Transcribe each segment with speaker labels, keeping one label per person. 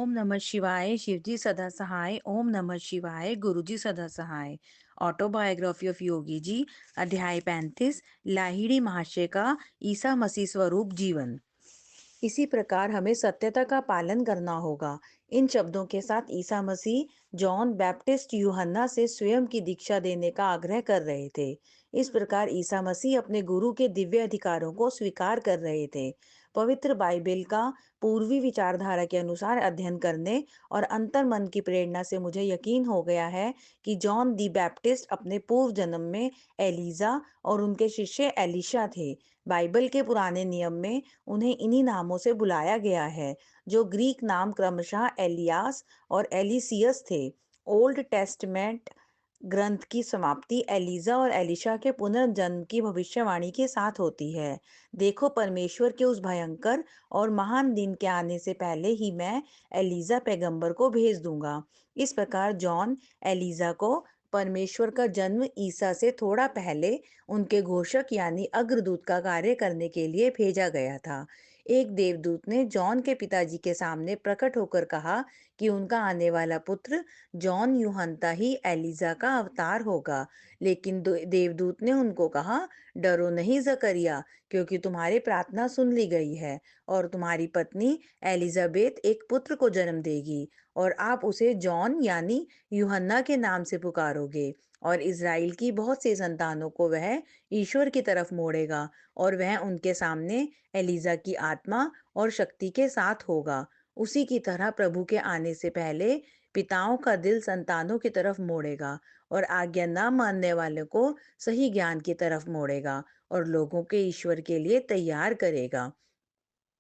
Speaker 1: ओम नमः शिवाय, शिवजी सदा सहाय। ओम नमः शिवाय, गुरुजी सदा सहाय। ऑटोबायोग्राफी ऑफ योगी जी, अध्याय 35, लाहिड़ी महाशय का ईसा मसीह स्वरूप जीवन। इसी प्रकार हमें सत्यता का पालन करना होगा। इन शब्दों के साथ ईसा मसीह जॉन बैप्टिस्ट यूहन्ना से स्वयं की दीक्षा देने का आग्रह कर रहे थे। इस प्रकार ईसा मसीह अपने गुरु के दिव्य अधिकारों को स्वीकार कर रहे थे। पवित्र बाइबल का पूर्वी विचारधारा के अनुसार अध्ययन करने और अंतर मन की प्रेरणा से मुझे यकीन हो गया है कि जॉन दी बैप्टिस्ट अपने पूर्व जन्म में एलिजा और उनके शिष्य एलिशा थे। बाइबल के पुराने नियम में उन्हें इन्हीं नामों से बुलाया गया है, जो ग्रीक नाम क्रमशः एलियास और एलिसियस थे। ओल्ड टेस्टमेंट ग्रंथ की समाप्ति एलिजा और एलिशा के पुनर्जन्म की भविष्यवाणी के साथ होती है। देखो, परमेश्वर के उस भयंकर और महान दिन के आने से पहले ही मैं एलिजा पैगंबर को भेज दूंगा। इस प्रकार जॉन एलिजा को परमेश्वर का जन्म ईसा से थोड़ा पहले उनके घोषक यानी अग्रदूत का कार्य करने के लिए भेजा गया था। एक देवदूत ने जॉन के पिताजी के सामने प्रकट होकर कहा कि उनका आने वाला पुत्र जॉन यूहन्ता ही एलिजा का अवतार होगा। लेकिन देवदूत ने उनको कहा, डरो नहीं जकरिया, क्योंकि तुम्हारी प्रार्थना सुन ली गई है और तुम्हारी पत्नी एलिजाबेथ एक पुत्र को जन्म देगी और आप उसे जॉन यानी यूहन्ना के नाम से पुकारोगे। और इज़राइल की बहुत सी संतानों को वह ईश्वर की तरफ मोड़ेगा और वह उनके सामने एलिजा की आत्मा और शक्ति के साथ होगा। उसी की तरह प्रभु के आने से पहले पिताओं का दिल संतानों की तरफ मोड़ेगा और आज्ञा न मानने वालों को सही ज्ञान की तरफ मोड़ेगा और लोगों के ईश्वर के लिए तैयार करेगा।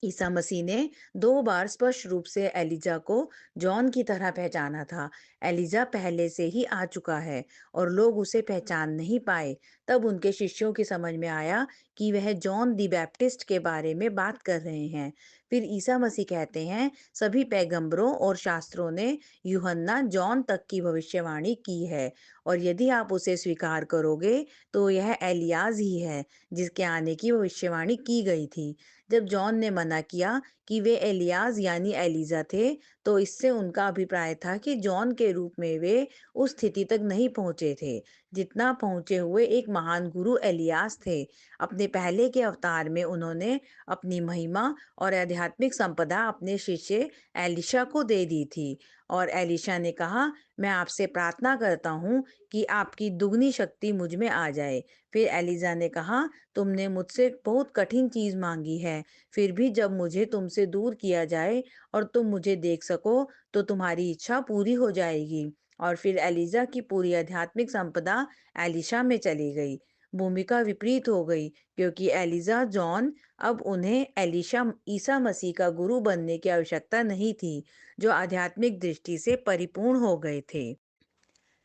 Speaker 1: ईसा मसीह ने 2 बार स्पष्ट रूप से एलिजा को जॉन की तरह पहचाना था। एलिजा पहले से ही आ चुका है और लोग उसे पहचान नहीं पाए। तब उनके शिष्यों की समझ में आया कि वह जॉन दी बैप्टिस्ट के बारे में बात कर रहे हैं। फिर ईसा मसीह कहते हैं, सभी पैगंबरों और शास्त्रों ने यूहन्ना जॉन तक की भविष्यवाणी की है और यदि आप उसे स्वीकार करोगे तो यह एलियाज ही है जिसके आने की भविष्यवाणी की गई थी। जब जॉन ने मना किया कि वे एलियास यानी एलिजा थे, तो इससे उनका अभिप्राय था कि जॉन के रूप में वे उस स्थिति तक नहीं पहुंचे थे जितना पहुंचे हुए एक महान गुरु एलियास थे। अपने पहले के अवतार में उन्होंने अपनी महिमा और आध्यात्मिक संपदा अपने शिष्य एलिशा को दे दी थी और एलिशा ने कहा, मैं आपसे प्रार्थना करता हूँ कि आपकी दुगनी शक्ति मुझ में आ जाए। फिर एलिजा ने कहा, तुमने मुझसे बहुत कठिन चीज मांगी है, फिर भी जब मुझे तुमसे दूर किया जाए और तुम मुझे देख सको तो तुम्हारी इच्छा पूरी हो जाएगी। और फिर एलिजा की पूरी आध्यात्मिक संपदा एलिशा में चली गई। भूमिका विपरीत हो गई, क्योंकि एलिजा जॉन अब उन्हें एलिशा ईसा मसीह का गुरु बनने की आवश्यकता नहीं थी, जो आध्यात्मिक दृष्टि से परिपूर्ण हो गए थे।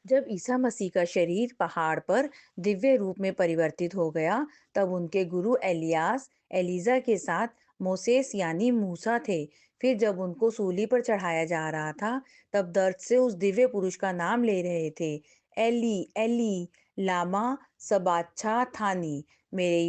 Speaker 1: जब ईसा मसीह का शरीर पहाड़ पर दिव्य रूप में परिवर्तित हो गया, तब उनके गुरु एलियास एलिजा के साथ मोसेस यानी मूसा थे। फिर जब उनको सूली पर चढ़ाया जा रहा था, तब दर्द से उस दिव्य पुरुष का नाम ले रहे थे, एली एली लामा सबाच्छा थानी, मेरे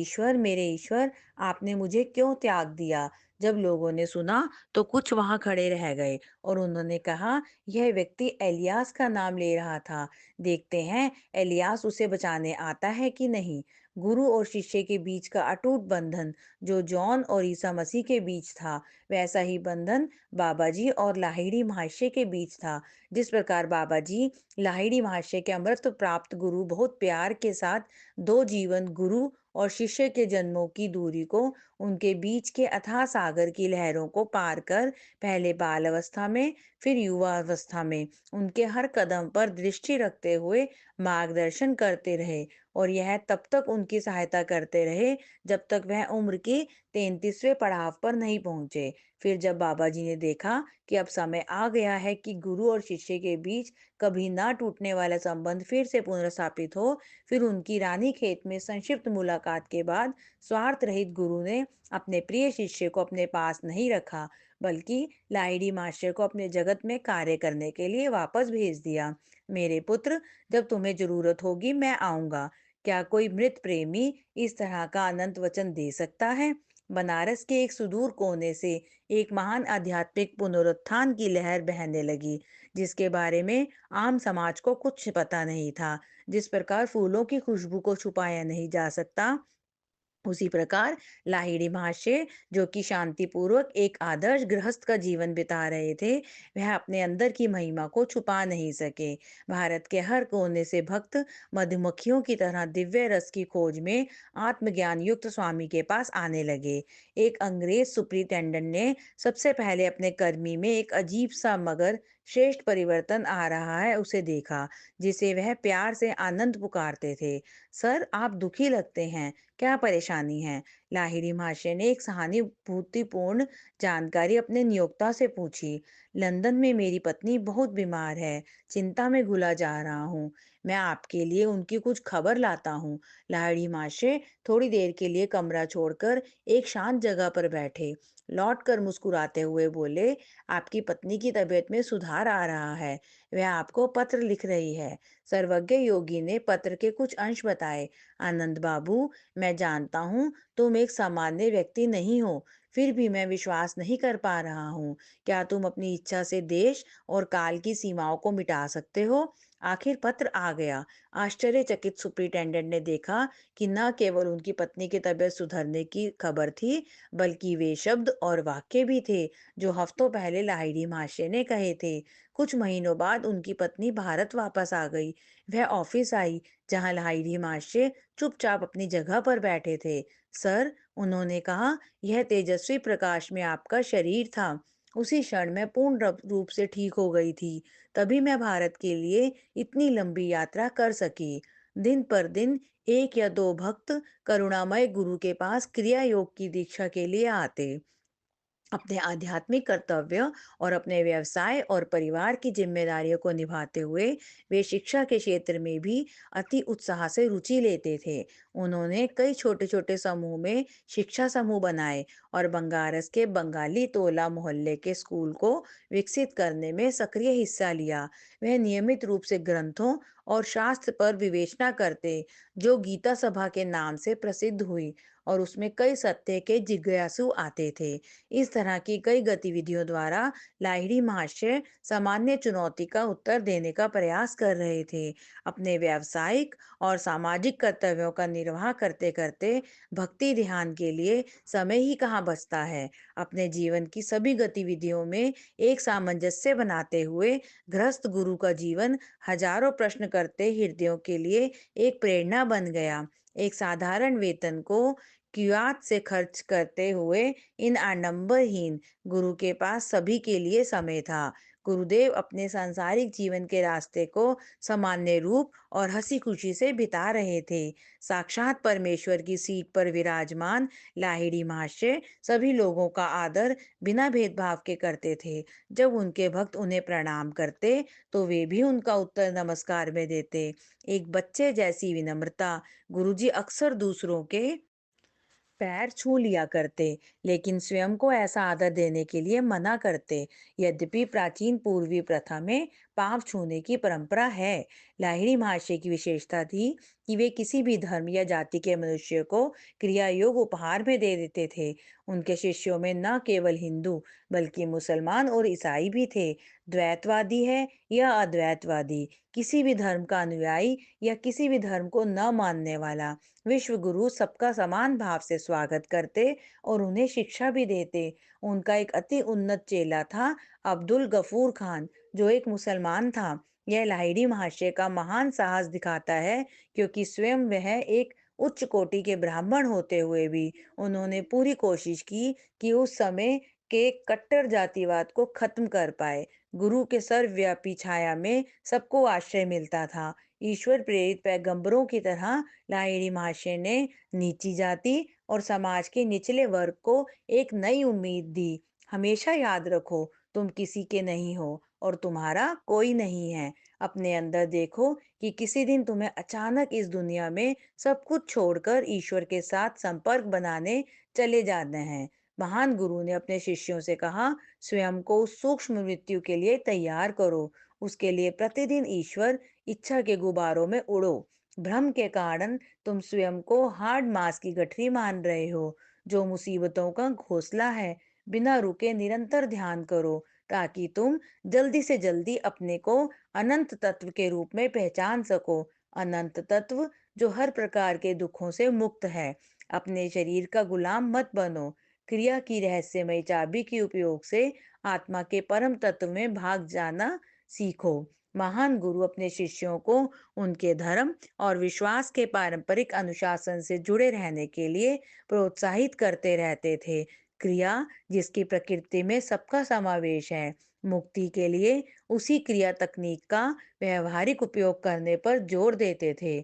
Speaker 1: ईश्वर आपने मुझे क्यों त्याग दिया। जब लोगों ने सुना तो कुछ वहां खड़े रह गए और उन्होंने कहा, यह व्यक्ति एलियास का नाम ले रहा था। देखते हैं एलियास उसे बचाने आता है कि नहीं। गुरु और शिष्य के बीच का अटूट बंधन जो जॉन और ईसा मसीह के बीच था, वैसा ही बंधन बाबा जी और लाहिड़ी महाशय के बीच था। जिस प्रकार बाबा जी लाहिड़ी महाशय के अमृत प्राप्त गुरु बहुत प्यार के साथ दो जीवन गुरु और शिष्य के जन्मों की दूरी को, उनके बीच के अथाह सागर की लहरों को पार कर पहले बाल अवस्था में फिर युवा अवस्था में उनके हर कदम पर दृष्टि रखते हुए मार्गदर्शन करते रहे और यह तब तक उनकी सहायता करते रहे जब तक वह उम्र के 33वें पड़ाव पर नहीं पहुंचे। फिर जब बाबा जी ने देखा कि अब समय आ गया है कि गुरु और शिष्य के बीच कभी ना टूटने वाला संबंध फिर से पुनर्स्थापित हो, फिर उनकी रानी खेत में संक्षिप्त मुलाकात के बाद स्वार्थ रहित गुरु ने अपने प्रिय शिष्य को अपने पास नहीं रखा, बल्कि लाहिड़ी मास्टर को अपने जगत में कार्य करने के लिए वापस भेज दिया। मेरे पुत्र, जब तुम्हें जरूरत होगी मैं आऊंगा। क्या कोई मृत प्रेमी इस तरह का अनंत वचन दे सकता है? बनारस के एक सुदूर कोने से एक महान आध्यात्मिक पुनरुत्थान की लहर बहने लगी, जिसके बारे में आम समाज को कुछ पता नहीं था। जिस प्रकार फूलों की खुशबू को छुपाया नहीं जा सकता, उसी प्रकार लाहिड़ी महाशय, जो कि शांतिपूर्वक एक आदर्श गृहस्थ का जीवन बिता रहे थे, वह अपने अंदर की महिमा को छुपा नहीं सके। भारत के हर कोने से भक्त मधुमक्खियों की तरह दिव्य रस की खोज में आत्मज्ञान युक्त स्वामी के पास आने लगे। एक अंग्रेज सुप्रिंटेंडेंट ने सबसे पहले अपने कर्मी में एक अजीब सा मगर श्रेष्ठ परिवर्तन आ रहा है उसे देखा, जिसे वह प्यार से आनंद पुकारते थे। सर, आप दुखी लगते हैं, क्या परेशानी है? लाहिड़ी महाशय ने एक सहानुभूतिपूर्ण जानकारी अपने नियोक्ता से पूछी। लंदन में मेरी पत्नी बहुत बीमार है, चिंता में घुला जा रहा हूँ। मैं आपके लिए उनकी कुछ खबर लाता हूँ। लाहिड़ी महाशय थोड़ी देर के लिए कमरा छोड़कर एक शांत जगह पर बैठे, लौट कर मुस्कुराते हुए बोले, आपकी पत्नी की तबीयत में सुधार आ रहा है, वह आपको पत्र लिख रही है। सर्वज्ञ योगी ने पत्र के कुछ अंश बताए। आनंद बाबू, मैं जानता हूँ तुम एक सामान्य व्यक्ति नहीं हो, फिर भी मैं विश्वास नहीं कर पा रहा हूँ। क्या तुम अपनी इच्छा से देश और काल की सीमाओं को मिटा सकते हो? आखिर पत्र आ गया। आश्चर्यचकित सुपरिटेंडेंट ने देखा कि न केवल उनकी पत्नी की तबीयत सुधरने की खबर थी, बल्कि वे शब्द और वाक्य भी थे जो हफ्तों पहले लाहिड़ी महाशय ने कहे थे। कुछ महीनों बाद उनकी पत्नी भारत वापस आ गई। वह ऑफिस आई, जहां लाहिड़ी महाशय चुपचाप अपनी जगह पर बैठे थे। सर, उन्होंने कहा, यह तेजस्वी प्रकाश में आपका शरीर था। उसी क्षण मैं पूर्ण रूप से ठीक हो गई थी। तभी मैं भारत के लिए इतनी लंबी यात्रा कर सकी। दिन पर दिन एक या दो भक्त करुणामय गुरु के पास क्रिया योग की दीक्षा के लिए आते। अपने आध्यात्मिक कर्तव्य और अपने व्यवसाय और परिवार की जिम्मेदारियों को निभाते हुए वे शिक्षा के क्षेत्र में भी अति उत्साह से रुचि लेते थे। उन्होंने कई छोटे छोटे समूह में शिक्षा समूह बनाए और बंगारस के बंगाली तोला मोहल्ले के स्कूल को विकसित करने में सक्रिय हिस्सा लिया। वह नियमित रूप से ग्रंथों और शास्त्र पर विवेचना करते, जो गीता सभा के नाम से प्रसिद्ध हुई, और उसमें कई सत्य के जिज्ञासु आते थे। इस तरह की कई गतिविधियों द्वारा लाहिड़ी महाशय सामान्य चुनौती का उत्तर देने का प्रयास कर रहे थे। अपने व्यावसायिक और सामाजिक कर्तव्यों का निर्वाह करते करते भक्ति ध्यान के लिए समय ही कहाँ बचता है। अपने जीवन की सभी गतिविधियों में एक सामंजस्य बनाते हुए गृहस्थ गुरु का जीवन हजारों प्रश्न करते हृदयों के लिए एक प्रेरणा बन गया। एक साधारण वेतन को कियात से खर्च करते हुए इन आडंबरहीन गुरु के पास सभी के लिए समय था। गुरुदेव अपने सांसारिक जीवन के रास्ते को सामान्य रूप और हंसी खुशी से बिता रहे थे। साक्षात परमेश्वर की सीट पर विराजमान लाहिड़ी महाशय सभी लोगों का आदर बिना भेदभाव के करते थे। जब उनके भक्त उन्हें प्रणाम करते, तो वे भी उनका उत्तर नमस्कार में देते। एक बच्चे जैसी विनम्रता। गुरुजी अक्सर दूसरों के पैर छू लिया करते, लेकिन स्वयं को ऐसा आदर देने के लिए मना करते। यद्यपि प्राचीन पूर्वी प्रथा में पांव छूने की परंपरा है, लाहिड़ी महाशय की विशेषता थी कि वे किसी भी धर्म या जाति के मनुष्य को क्रिया योग उपहार में दे देते थे। उनके शिष्यों में न केवल हिंदू, बल्कि मुसलमान और ईसाई भी थे, द्वैतवादी है या अद्वैतवादी, किसी भी धर्म का अनुयायी या किसी भी धर्म को न मानने वाला। विश्व गुरु सबका समान भाव से स्वागत करते और उन्हें शिक्षा भी देते। उनका एक अति उन्नत चेला था, अब्दुल गफूर खान, जो एक मुसलमान था। यह लाहिड़ी महाशय का महान साहस दिखाता है, क्योंकि स्वयं वह एक उच्च कोटि के ब्राह्मण होते हुए भी उन्होंने पूरी कोशिश की कि उस समय के कट्टर जातिवाद को खत्म कर पाए। गुरु के सर्वव्यापी छाया में सबको आश्रय मिलता था। ईश्वर प्रेरित पैगंबरों की तरह लाहिड़ी महाशय ने नीची जाति और समाज के निचले वर्ग को एक नई उम्मीद दी। हमेशा याद रखो, तुम किसी के नहीं हो और तुम्हारा कोई नहीं है। अपने अंदर देखो कि किसी दिन तुम्हें अचानक इस दुनिया में सब कुछ छोड़कर ईश्वर के साथ संपर्क बनाने चले जाना है। महान गुरु ने अपने शिष्यों से कहा, स्वयं को उस सूक्ष्म मृत्यु के लिए तैयार करो। उसके लिए प्रतिदिन ईश्वर इच्छा के गुबारों में उड़ो। भ्रम के कारण तुम स्वयं को हार्ड मास की गठरी मान रहे हो। जो मुसीबतों का घोंसला है। बिना रुके निरंतर ध्यान करो, ताकि तुम जल्दी से जल्दी अपने को अनंत तत्व के रूप में पहचान सको। अनंत तत्व जो हर प्रकार के दुखों से मुक्त है। अपने शरीर का गुलाम मत बनो। क्रिया की रहस्यमय चाबी के उपयोग से आत्मा के परम तत्व में भाग जाना सीखो। महान गुरु अपने शिष्यों को उनके धर्म और विश्वास के पारंपरिक अनुशासन से जुड़े रहने के लिए प्रोत्साहित करते रहते थे। क्रिया जिसकी प्रकृति में सबका समावेश है, मुक्ति के लिए उसी क्रिया तकनीक का व्यवहारिक उपयोग करने पर जोर देते थे।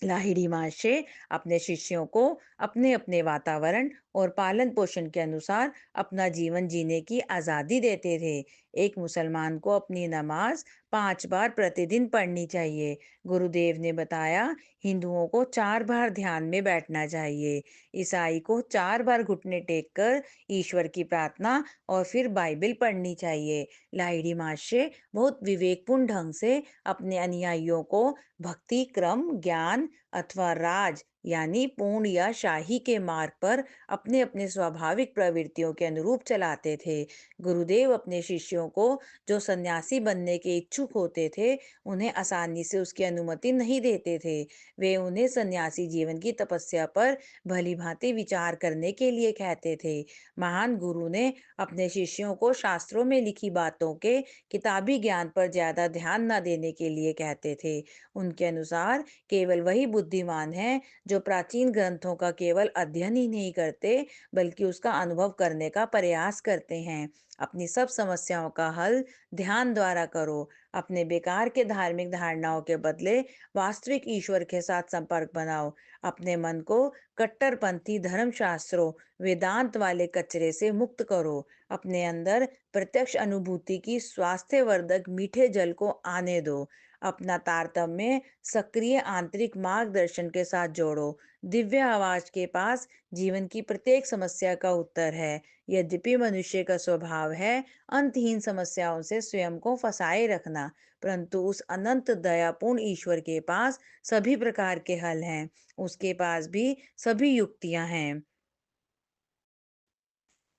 Speaker 1: लाहिड़ी महाशय अपने शिष्यों को अपने अपने वातावरण और पालन पोषण के अनुसार अपना जीवन जीने की आजादी देते थे। एक मुसलमान को अपनी नमाज 5 बार प्रतिदिन पढ़नी चाहिए। गुरुदेव ने बताया, हिंदुओं को 4 बार ध्यान में बैठना चाहिए। ईसाई को 4 बार घुटने टेक कर ईश्वर की प्रार्थना और फिर बाइबल पढ़नी चाहिए। लाहिड़ी महाशय बहुत विवेकपूर्ण ढंग से अपने अनुयायियों को भक्ति क्रम, ज्ञान अथवा राज यानी पूर्ण या शाही के मार्ग पर अपने अपने स्वाभाविक प्रवृत्तियों के अनुरूप चलाते थे। गुरुदेव अपने शिष्यों को जो सन्यासी बनने के इच्छुक होते थे, उन्हें आसानी से उसकी अनुमति नहीं देते थे। वे उन्हें सन्यासी जीवन की तपस्या पर भली भांति विचार करने के लिए कहते थे। महान गुरु ने अपने शिष्यों को शास्त्रों में लिखी बातों के किताबी ज्ञान पर ज्यादा ध्यान न देने के लिए कहते थे। उनके अनुसार केवल वही बुद्धिमान है जो प्राचीन ग्रंथों का केवल अध्ययन ही नहीं करते, बल्कि उसका अनुभव करने का प्रयास करते हैं। अपनी सब समस्याओं का हल ध्यान द्वारा करो। अपने बेकार के धार्मिक धारणाओं के बदले वास्तविक ईश्वर के साथ संपर्क बनाओ। अपने मन को कट्टरपंथी धर्मशास्त्रों, वेदांत वाले कचरे से मुक्त करो। अपने अंदर प्रत्यक्ष अनुभूति की स्वास्थ्यवर्धक मीठे जल को आने दो। अपना तारतम्य सक्रिय आंतरिक मार्गदर्शन के साथ जोड़ो। दिव्य आवाज के पास जीवन की प्रत्येक समस्या का उत्तर है। यद्यपि मनुष्य का स्वभाव है अंतहीन समस्याओं से स्वयं को फंसाए रखना, परंतु उस अनंत दयापूर्ण ईश्वर के पास सभी प्रकार के हल हैं। उसके पास भी सभी युक्तियां हैं।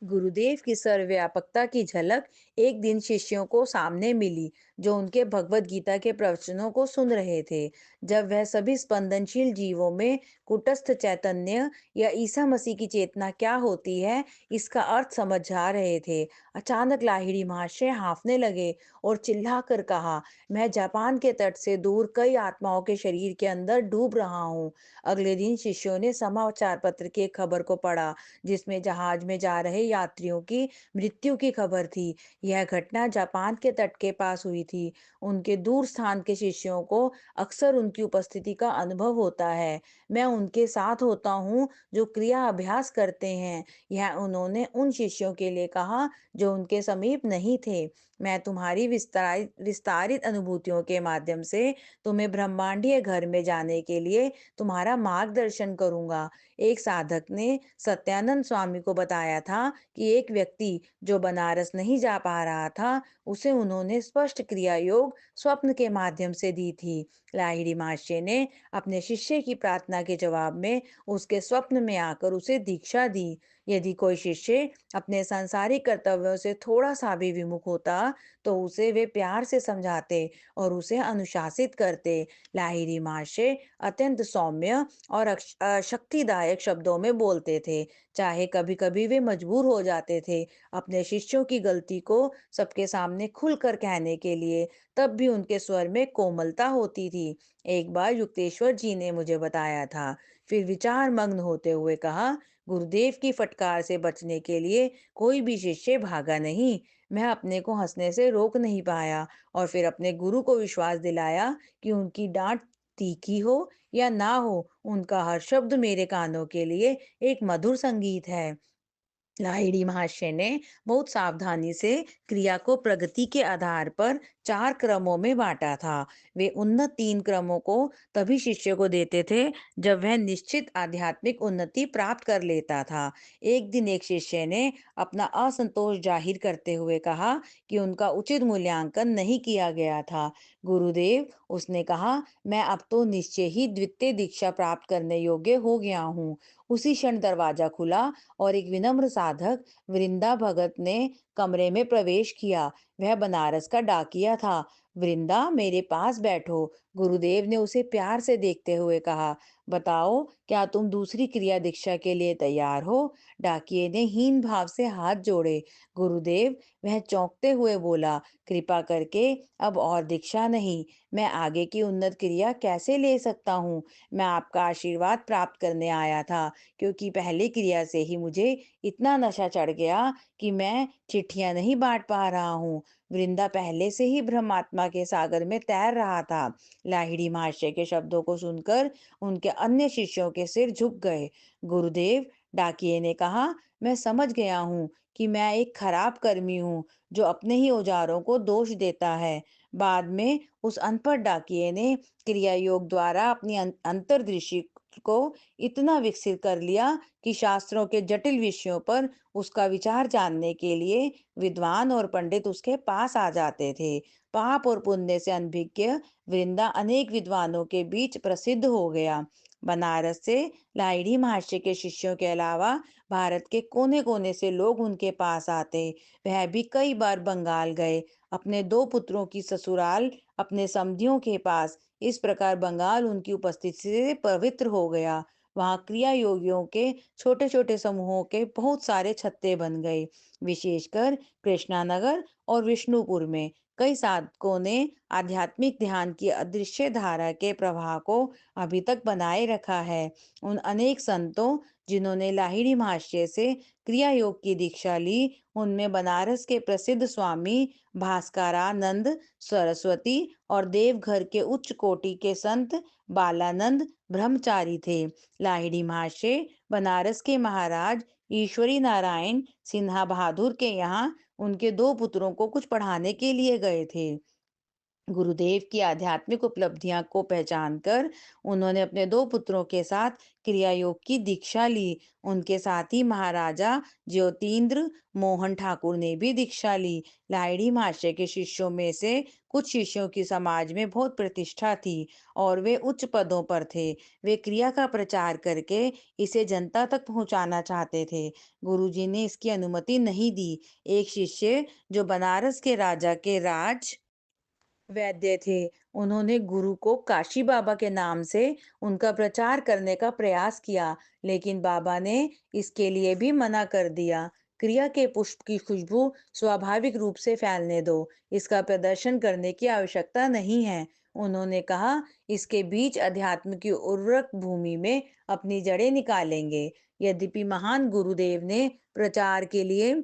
Speaker 1: गुरुदेव की सर्वव्यापकता की झलक एक दिन शिष्यों को सामने मिली, जो उनके भगवत गीता के प्रवचनों को सुन रहे थे। जब वह सभी स्पंदनशील जीवों में कुटस्थ चैतन्य या ईसा मसीह की चेतना क्या होती है, इसका अर्थ समझ जा रहे थे, अचानक लाहिड़ी महाशय हांफने लगे और चिल्लाकर कहा, मैं जापान के तट से दूर कई आत्माओं के शरीर के अंदर डूब रहा हूँ। अगले दिन शिष्यों ने समाचार पत्र की एक खबर को पढ़ा, जिसमें जहाज में जा रहे यात्रियों की मृत्यु की खबर थी। यह घटना जापान के तट के पास हुई थी। उनके दूर स्थान के शिष्यों को अक्सर उनकी उपस्थिति का अनुभव होता है। मैं उनके साथ होता हूँ जो क्रिया अभ्यास करते हैं। यह उन्होंने उन शिष्यों के लिए कहा जो उनके समीप नहीं थे। मैं तुम्हारी विस्तारित विस्तारित अनुभूतियों के माध्यम से तुम्हें ब्रह्मांडीय घर में जाने के लिए तुम्हारा मार्गदर्शन करूंगा। एक साधक ने सत्यानंद स्वामी को बताया था कि एक व्यक्ति जो बनारस नहीं जा पा रहा था, उसे उन्होंने स्पष्ट क्रिया योग स्वप्न के माध्यम से दी थी। लाहिड़ी महाशय ने अपने शिष्य की प्रार्थना के जवाब में उसके स्वप्न में आकर उसे दीक्षा दी। यदि कोई शिष्य अपने सांसारिक कर्तव्यों से थोड़ा सा भी विमुख होता, तो उसे वे प्यार से समझाते और उसे अनुशासित करते। लाहिड़ी महाशय अत्यंत सौम्य और शक्तिदायक शब्दों में बोलते थे। चाहे कभी कभी वे मजबूर हो जाते थे अपने शिष्यों की गलती को सबके सामने खुलकर कहने के लिए, तब भी उनके स्वर में कोमलता होती थी। एक बार युक्तेश्वर जी ने मुझे बताया था, फिर विचार मग्न होते हुए कहा, गुरुदेव की फटकार से बचने के लिए कोई भी शिष्य भागा नहीं। मैं अपने को हंसने से रोक नहीं पाया और फिर अपने गुरु को विश्वास दिलाया कि उनकी डांट तीखी हो या ना हो, उनका हर शब्द मेरे कानों के लिए एक मधुर संगीत है। लाहिड़ी महाशय ने बहुत सावधानी से क्रिया को प्रगति के आधार पर 4 क्रमों में बांटा था। वे उन्नत 3 क्रमों को तभी शिष्य को देते थे जब वह निश्चित आध्यात्मिक उन्नति प्राप्त कर लेता था। एक दिन एक शिष्य ने अपना असंतोष जाहिर करते हुए कहा कि उनका उचित मूल्यांकन नहीं किया गया था। गुरुदेव उसने कहा, मैं अब तो निश्चय ही द्वितीय दीक्षा प्राप्त करने योग्य हो गया हूँ। उसी क्षण दरवाजा खुला और एक विनम्र साधक वृंदा भगत ने कमरे में प्रवेश किया। वह बनारस का डाकिया था। वृंदा, मेरे पास बैठो, गुरुदेव ने उसे प्यार से देखते हुए कहा। बताओ, क्या तुम दूसरी क्रिया दीक्षा के लिए तैयार हो? डाकिये ने हीन भाव से हाथ जोड़े। गुरुदेव, वह चौंकते हुए बोला, कृपा करके अब और दीक्षा नहीं। मैं आगे की उन्नत क्रिया कैसे ले सकता हूँ? मैं आपका आशीर्वाद प्राप्त करने आया था, क्योंकि पहली क्रिया से ही मुझे इतना नशा चढ़ गया कि मैं चिट्ठियां नहीं बांट पा रहा हूँ। वृंदा पहले से ही ब्रह्मात्मा के सागर में तैर रहा था। लाहिड़ी महाशय के शब्दों को सुनकर उनके अन्य शिष्यों के सिर झुक गए। गुरुदेव, डाकिये ने कहा, मैं समझ गया हूँ कि मैं एक खराब कर्मी हूँ जो अपने ही औजारों को दोष देता है। बाद में उस अनपढ़ डाकिये ने क्रिया योग द्वारा अपनी अंतर्दृष्टि को इतना विकसित कर लिया कि शास्त्रों के जटिल विषयों पर उसका विचार जानने के लिए विद्वान और पंडित उसके पास आ जाते थे। पाप और पुण्य से अनभिज्ञ वृंदा अनेक विद्वानों के बीच प्रसिद्ध हो गया। बनारस से लाहिड़ी महर्षि के शिष्यों के अलावा भारत के कोने कोने से लोग उनके पास आते। वह भी कई बार बंगाल गए, अपने दो पुत्रों की ससुराल अपने समधियों के पास। इस प्रकार बंगाल उनकी उपस्थिति से पवित्र हो गया। वहां क्रिया योगियों के छोटे छोटे समूहों के बहुत सारे छत्ते बन गए। विशेषकर कृष्णानगर और विष्णुपुर में कई साधकों ने आध्यात्मिक ध्यान की अदृश्य धारा के प्रवाह को अभी तक बनाए रखा है। उन अनेक संतों जिन्होंने लाहिड़ी महाशय से क्रिया योग की दीक्षा ली, उनमें बनारस के प्रसिद्ध स्वामी भास्करानंद सरस्वती और देवघर के उच्च कोटि के संत बालानंद ब्रह्मचारी थे। लाहिड़ी महाशय बनारस के महाराज ईश्वरी नारायण सिन्हा बहादुर के यहाँ उनके दो पुत्रों को कुछ पढ़ाने के लिए गए थे। गुरुदेव की आध्यात्मिक उपलब्धियां को पहचानकर उन्होंने अपने दो पुत्रों के साथ क्रिया योग की दीक्षा ली। उनके साथ ही महाराजा ज्योतिन्द्र मोहन ठाकुर ने भी दीक्षा ली। लाहिड़ी महाशय के शिष्यों में से कुछ शिष्यों की समाज में बहुत प्रतिष्ठा थी और वे उच्च पदों पर थे। वे क्रिया का प्रचार करके इसे जनता तक पहुंचाना चाहते थे। गुरुजी ने इसकी अनुमति नहीं दी। एक शिष्य जो बनारस के राजा के राज वैद्य थे, उन्होंने गुरु को काशी बाबा के नाम से उनका प्रचार करने का प्रयास किया, लेकिन बाबा ने इसके लिए भी मना कर दिया। क्रिया के पुष्प की खुशबू स्वाभाविक रूप से फैलने दो, इसका प्रदर्शन करने की आवश्यकता नहीं है। उन्होंने कहा, इसके बीज अध्यात्म की उर्वरक भूमि में अपनी जड़ें निकालेंगे। यद्यपि महान गुरुदेव ने प्रचार के लिए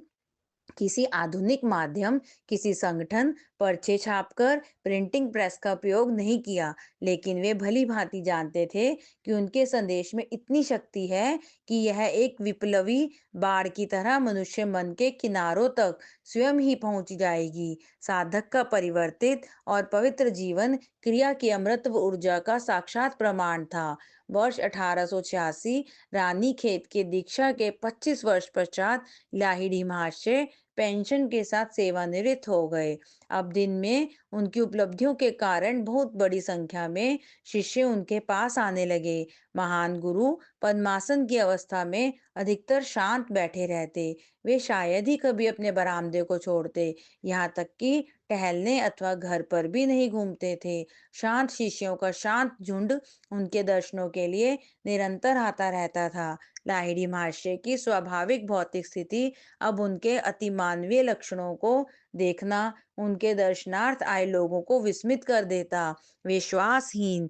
Speaker 1: किसी आधुनिक माध्यम, किसी संगठन, पर्चे छापकर, प्रिंटिंग प्रेस का उपयोग नहीं किया, लेकिन वे भली भांति जानते थे कि उनके संदेश में इतनी शक्ति है कि यह एक विप्लवी बाढ़ की तरह मनुष्य मन के किनारों तक स्वयं ही पहुंच जाएगी। साधक का परिवर्तित और पवित्र जीवन क्रिया की अमृत ऊर्जा का साक्षात प्रमाण था। वर्ष 1886 रानी खेत के दीक्षा के 25 वर्ष पश्चात लाहिड़ी महाशय पेंशन के साथ सेवानिवृत्त हो गए। अब दिन में उनकी उपलब्धियों के कारण बहुत बड़ी संख्या में शिष्य उनके पास आने लगे। महान गुरु पद्मासन की अवस्था में अधिकतर शांत बैठे रहते। वे शायद ही कभी अपने बरामदे को छोड़ते, यहाँ तक कि टहलने अथवा घर पर भी नहीं घूमते थे। शांत शिष्यों का शांत झुंड उनके दर्शनों के लिए निरंतर आता रहता था। लाहिड़ी महाशय की स्वाभाविक भौतिक स्थिति अब उनके अतिमानवीय लक्षणों को देखना उनके दर्शनार्थ आए लोगों को विस्मित कर देता। वे श्वासहीन,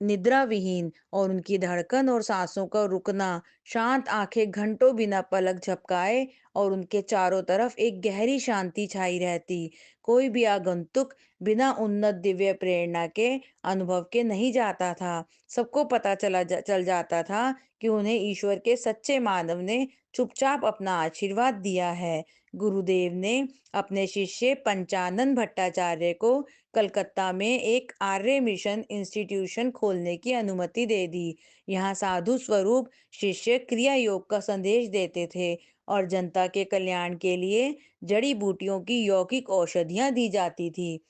Speaker 1: निद्रा विहीन और उनकी धड़कन और सांसों का रुकना, शांत आंखें घंटों बिना पलक झपकाए और उनके चारों तरफ एक गहरी शांति छाई रहती। कोई भी आगंतुक बिना उन्नत दिव्य प्रेरणा के अनुभव के नहीं जाता था। सबको पता चल जाता था कि उन्हें ईश्वर के सच्चे मानव ने चुपचाप अपना आशीर्वाद दिया है। गुरुदेव ने अपने शिष्य पंचानन भट्टाचार्य को कलकत्ता में एक आर्य मिशन इंस्टीट्यूशन खोलने की अनुमति दे दी। यहाँ साधु स्वरूप शिष्य क्रिया योग का संदेश देते थे और जनता के कल्याण के लिए जड़ी बूटियों की यौगिक औषधियां दी जाती थी।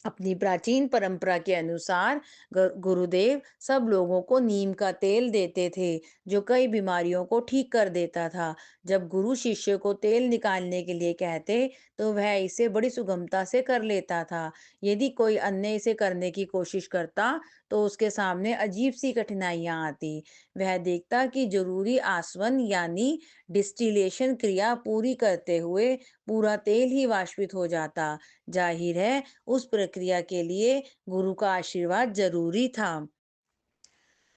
Speaker 1: अपनी प्राचीन परंपरा के अनुसार गुरुदेव सब लोगों को नीम का तेल देते थे, जो कई बीमारियों को ठीक कर देता था। जब गुरु शिष्य को तेल निकालने के लिए कहते, तो वह इसे बड़ी सुगमता से कर लेता था। यदि कोई अन्य इसे करने की कोशिश करता, तो उसके सामने अजीब सी कठिनाइयां आती। वह देखता कि जरूरी आसवन यानी डिस्टिलेशन क्रिया पूरी करते हुए पूरा तेल ही वाष्पित हो जाता। जाहिर है, उस प्रक्रिया के लिए गुरु का आशीर्वाद जरूरी था।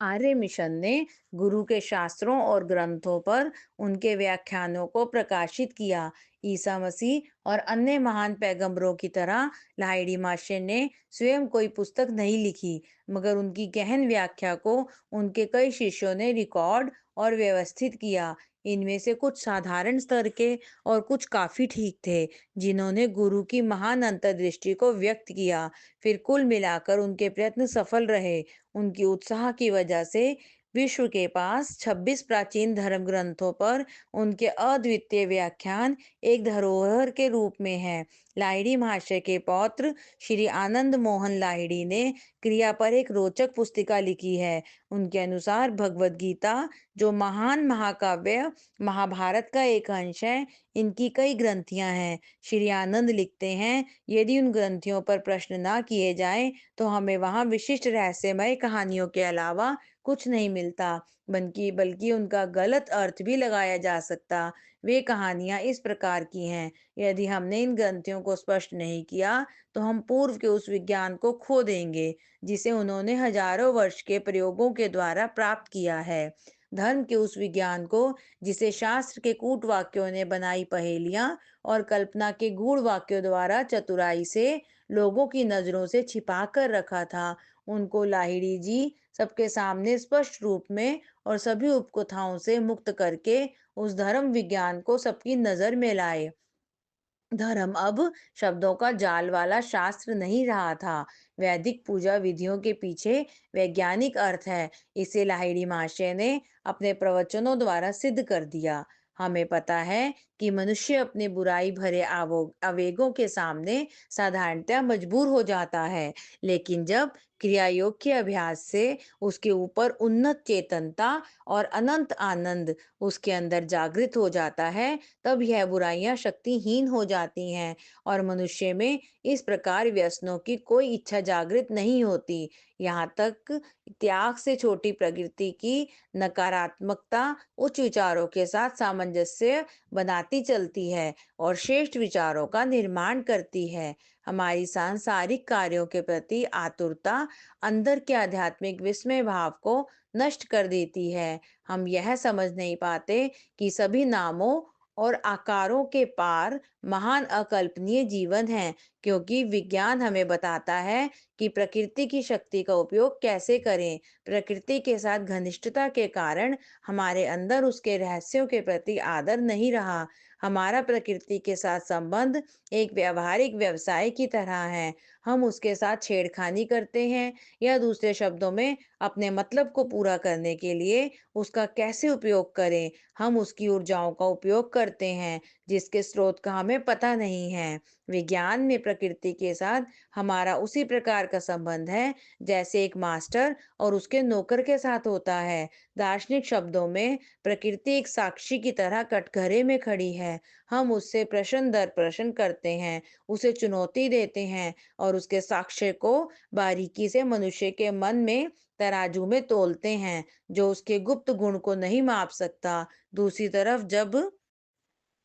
Speaker 1: आर्य मिशन ने गुरु के शास्त्रों और ग्रंथों पर उनके व्याख्यानों को प्रकाशित किया। ईसा मसीह और अन्य महान पैगंबरों की तरह लाहिड़ी मार्शल ने स्वयं कोई पुस्तक नहीं लिखी, मगर उनकी गहन व्याख्या को उनके कई शिष्यों ने रिकॉर्ड और व्यवस्थित किया। इनमें से कुछ साधारण स्तर के और कुछ काफी ठीक थे, जिन्होंने गुरु की महान अंतर्दृष्टि को व्यक्त किया। फिर कुल मिलाकर उनके प्रयत्न सफल रहे। उनकी उत्साह की वजह से विश्व के पास 26 प्राचीन धर्म ग्रंथों पर उनके अद्वितीय व्याख्यान एक धरोहर के रूप में हैं। लाहिड़ी महाशय के पौत्र श्री आनंद मोहन लाहिड़ी ने क्रिया पर एक रोचक पुस्तिका लिखी है। उनके अनुसार भगवत गीता, जो महान महाकाव्य महाभारत का एक अंश है, इनकी कई ग्रंथियां हैं। श्री आनंद लिखते हैं, यदि उन ग्रंथियों पर प्रश्न ना किए जाएं, तो हमें वहां विशिष्ट रहस्यमय कहानियों के अलावा कुछ नहीं मिलता, बल्कि बल्कि उनका गलत अर्थ भी लगाया जा सकता। वे कहानियां इस प्रकार की हैं, यदि हमने इन ग्रंथियों को स्पष्ट नहीं किया, तो हम पूर्व के उस विज्ञान को खो देंगे, जिसे उन्होंने हजारों वर्ष के प्रयोगों के द्वारा प्राप्त किया है। धर्म के उस विज्ञान को, जिसे शास्त्र के कूट वाक्यों ने बनाई पहेलियां और कल्पना के गूढ़ वाक्यों द्वारा चतुराई से लोगों की नजरों से छिपा कर रखा था, उनको लाहिड़ी जी सबके सामने स्पष्ट रूप में और सभी उपकथाओं से मुक्त करके उस धर्म विज्ञान को सबकी नजर में लाए। धर्म अब शब्दों का जाल वाला शास्त्र नहीं रहा था। वैदिक पूजा विधियों के पीछे वैज्ञानिक अर्थ है। इसे लाहिड़ी महाशय ने अपने प्रवचनों द्वारा सिद्ध कर दिया। हमें पता है कि मनुष्य अपने बुराई भरे आवेगों के सामने साधारणतः मजबूर हो जाता है, लेकिन जब क्रिया योग के अभ्यास से उसके ऊपर उन्नत चेतनता और अनंत आनंद उसके अंदर जागृत हो जाता है, तब यह बुराइयां शक्तिहीन हो जाती हैं और मनुष्य में इस प्रकार व्यसनों की कोई इच्छा जागृत नहीं होती। यहाँ तक त्याग से छोटी प्रकृति की नकारात्मकता उच्च विचारों के साथ सामंजस्य बनाती चलती है और श्रेष्ठ विचारों का निर्माण करती है। हमारी सांसारिक कार्यों के प्रति आतुरता अंदर के आध्यात्मिक विस्मय भाव को नष्ट कर देती है। हम यह समझ नहीं पाते कि सभी नामों और आकारों के पार महान अकल्पनीय जीवन है, क्योंकि विज्ञान हमें बताता है कि प्रकृति की शक्ति का उपयोग कैसे करें। प्रकृति के साथ घनिष्ठता के कारण हमारे अंदर उसके रहस्यों के प्रति आदर नहीं रहा। हमारा प्रकृति के साथ संबंध एक व्यवहारिक व्यवसाय की तरह है। हम उसके साथ छेड़खानी करते हैं, या दूसरे शब्दों में अपने मतलब को पूरा करने के लिए उसका कैसे उपयोग करें। हम उसकी ऊर्जाओं का उपयोग करते हैं, जिसके स्रोत का हमें पता नहीं है। विज्ञान में प्रकृति के साथ हमारा उसी प्रकार का संबंध है, जैसे एक मास्टर और उसके नौकर के साथ होता है। दार्शनिक शब्दों में प्रकृति एक साक्षी की तरह कटघरे में खड़ी है। हम उससे प्रश्न दर प्रश्न करते हैं, उसे चुनौती देते हैं और उसके साक्ष्य को बारीकी से मनुष्य के मन में तराजू में तोलते हैं, जो उसके गुप्त गुण को नहीं माप सकता। दूसरी तरफ जब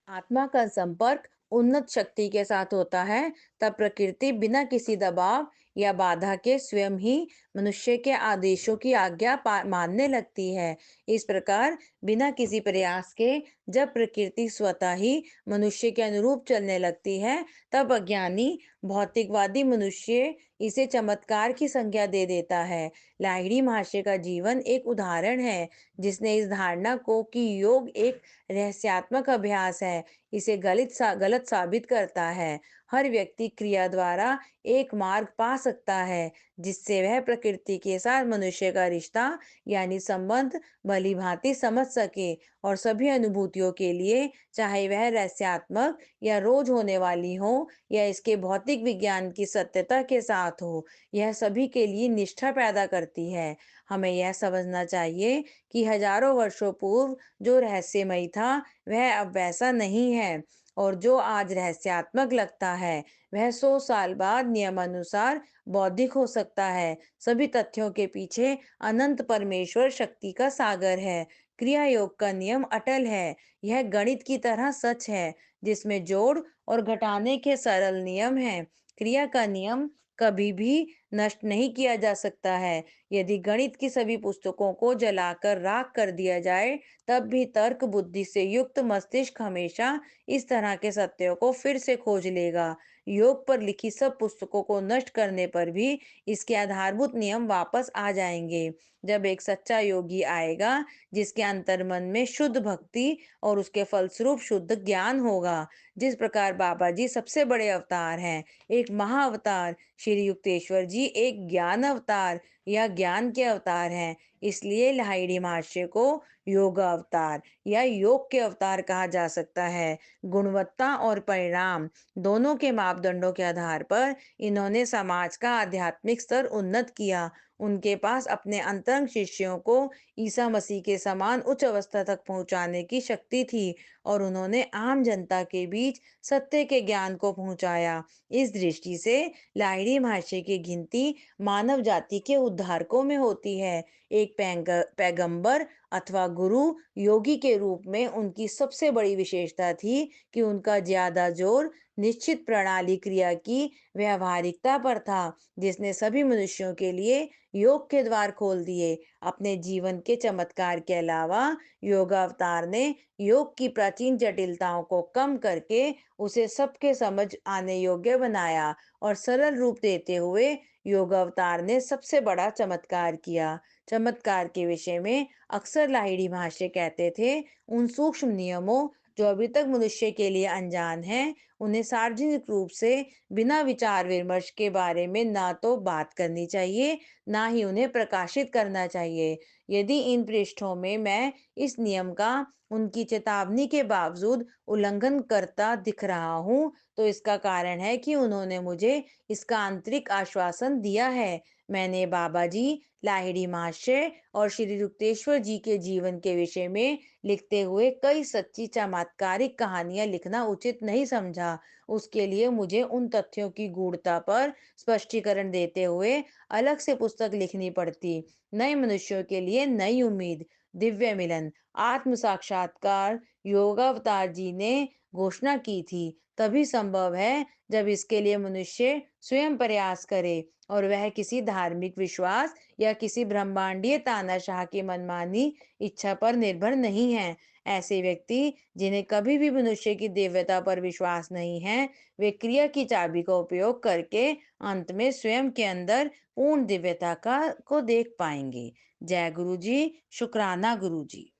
Speaker 1: आत्मा का संपर्क उन्नत शक्ति के साथ होता है, तब प्रकृति बिना किसी दबाव या बाधा के स्वयं ही मनुष्य के आदेशों की आज्ञा मानने लगती है। इस प्रकार बिना किसी प्रयास के जब प्रकृति स्वतः ही मनुष्य के अनुरूप चलने लगती है, तब अज्ञानी भौतिकवादी मनुष्य इसे चमत्कार की संज्ञा दे देता है। लाहिड़ी महाशय का जीवन एक उदाहरण है, जिसने इस धारणा को कि योग एक रहस्यात्मक अभ्यास है, इसे गलत साबित करता है। हर व्यक्ति क्रिया द्वारा एक मार्ग पा सकता है, जिससे वह प्रकृति के साथ मनुष्य का रिश्ता यानी संबंध भली भांति समझ सके और सभी अनुभूतियों के लिए, चाहे वह रहस्यात्मक या रोज होने वाली हो या इसके भौतिक विज्ञान की सत्यता के साथ हो, यह सभी के लिए निष्ठा पैदा करती है। हमें यह समझना चाहिए कि हजारों वर्षों पूर्व जो रहस्यमयी था, वह अब वैसा नहीं है, और जो आज रहस्यात्मक लगता है, वह 100 साल बाद नियमानुसार बौद्धिक हो सकता है। सभी तथ्यों के पीछे अनंत परमेश्वर शक्ति का सागर है। क्रिया योग का नियम अटल है। यह गणित की तरह सच है, जिसमें जोड़ और घटाने के सरल नियम हैं। क्रिया का नियम कभी भी नष्ट नहीं किया जा सकता है। यदि गणित की सभी पुस्तकों को जलाकर राख कर दिया जाए, तब भी तर्क बुद्धि से युक्त मस्तिष्क हमेशा इस तरह के सत्यों को फिर से खोज लेगा। योग पर लिखी सब पुस्तकों को नष्ट करने पर भी इसके आधारभूत नियम वापस आ जाएंगे। जब एक सच्चा योगी आएगा, जिसके अंतर्मन में शुद्ध भक्ति और उसके फलस्वरूप शुद्ध ज्ञान होगा, जिस प्रकार बाबा जी सबसे बड़े अवतार हैं, एक महाअवतार श्री युक्तेश्वर जी एक ज्ञान अवतार या ज्ञान के अवतार हैं। इसलिए लाहिड़ी महाशय को योग अवतार या योग के अवतार कहा जा सकता है। गुणवत्ता और परिणाम दोनों के मापदंडों के आधार पर इन्होंने समाज का आध्यात्मिक स्तर उन्नत किया। उनके पास अपने अंतरंग शिष्यों को ईसा मसीह के समान उच्च अवस्था तक पहुंचाने की शक्ति थी, और उन्होंने आम जनता के बीच सत्य के ज्ञान को पहुंचाया। इस दृष्टि से लाहिड़ी महाशय की गिनती मानव जाति के उद्धारकों में होती है। एक पैगंबर अथवा गुरु योगी के रूप में उनकी सबसे बड़ी विशेषता थी कि उनका ज्यादा जोर निश्चित प्रणाली क्रिया की व्यवहारिकता पर था, जिसने सभी मनुष्यों के लिए योग के द्वार खोल दिए। अपने जीवन के चमत्कार के अलावा योगावतार ने योग की प्राचीन जटिलताओं को कम करके उसे सबके समझ आने योग्य बनाया, और सरल रूप देते हुए योगावतार ने सबसे बड़ा चमत्कार किया। चमत्कार के विषय में अक्सर लाहिड़ी महाशय कहते थे, उन सूक्ष्म नियमों जो अभी तक मनुष्य के लिए अनजान हैं, उन्हें सार्वजनिक रूप से बिना विचार विमर्श के बारे में ना तो बात करनी चाहिए, ना ही उन्हें प्रकाशित करना चाहिए। यदि इन पृष्ठों में मैं इस नियम का उनकी चेतावनी के बावजूद उल्लंघन करता दिख रहा हूँ, तो इसका कारण है कि उन्होंने मुझे इसका आंतरिक आश्वासन दिया है। मैंने बाबा जी, लाहिड़ी महाशय और श्री युक्तेश्वर जी के जीवन के विषय में लिखते हुए कई सच्ची चमत्कारिक कहानियां लिखना उचित नहीं समझा। उसके लिए मुझे उन तथ्यों की गूढ़ता पर स्पष्टीकरण देते हुए अलग से पुस्तक लिखनी पड़ती। नए मनुष्यों के लिए नई उम्मीद, दिव्य मिलन, आत्म साक्षात्कार योगावतार जी ने घोषणा की थी, तभी संभव है जब इसके लिए मनुष्य स्वयं प्रयास करे, और वह किसी धार्मिक विश्वास या किसी ब्रह्मांडीय तानाशाह की मनमानी इच्छा पर निर्भर नहीं है। ऐसे व्यक्ति जिन्हें कभी भी मनुष्य की दिव्यता पर विश्वास नहीं है, वे क्रिया की चाबी का उपयोग करके अंत में स्वयं के अंदर पूर्ण दिव्यता का को देख पाएंगे। जय गुरु जी। शुक्राना गुरु जी।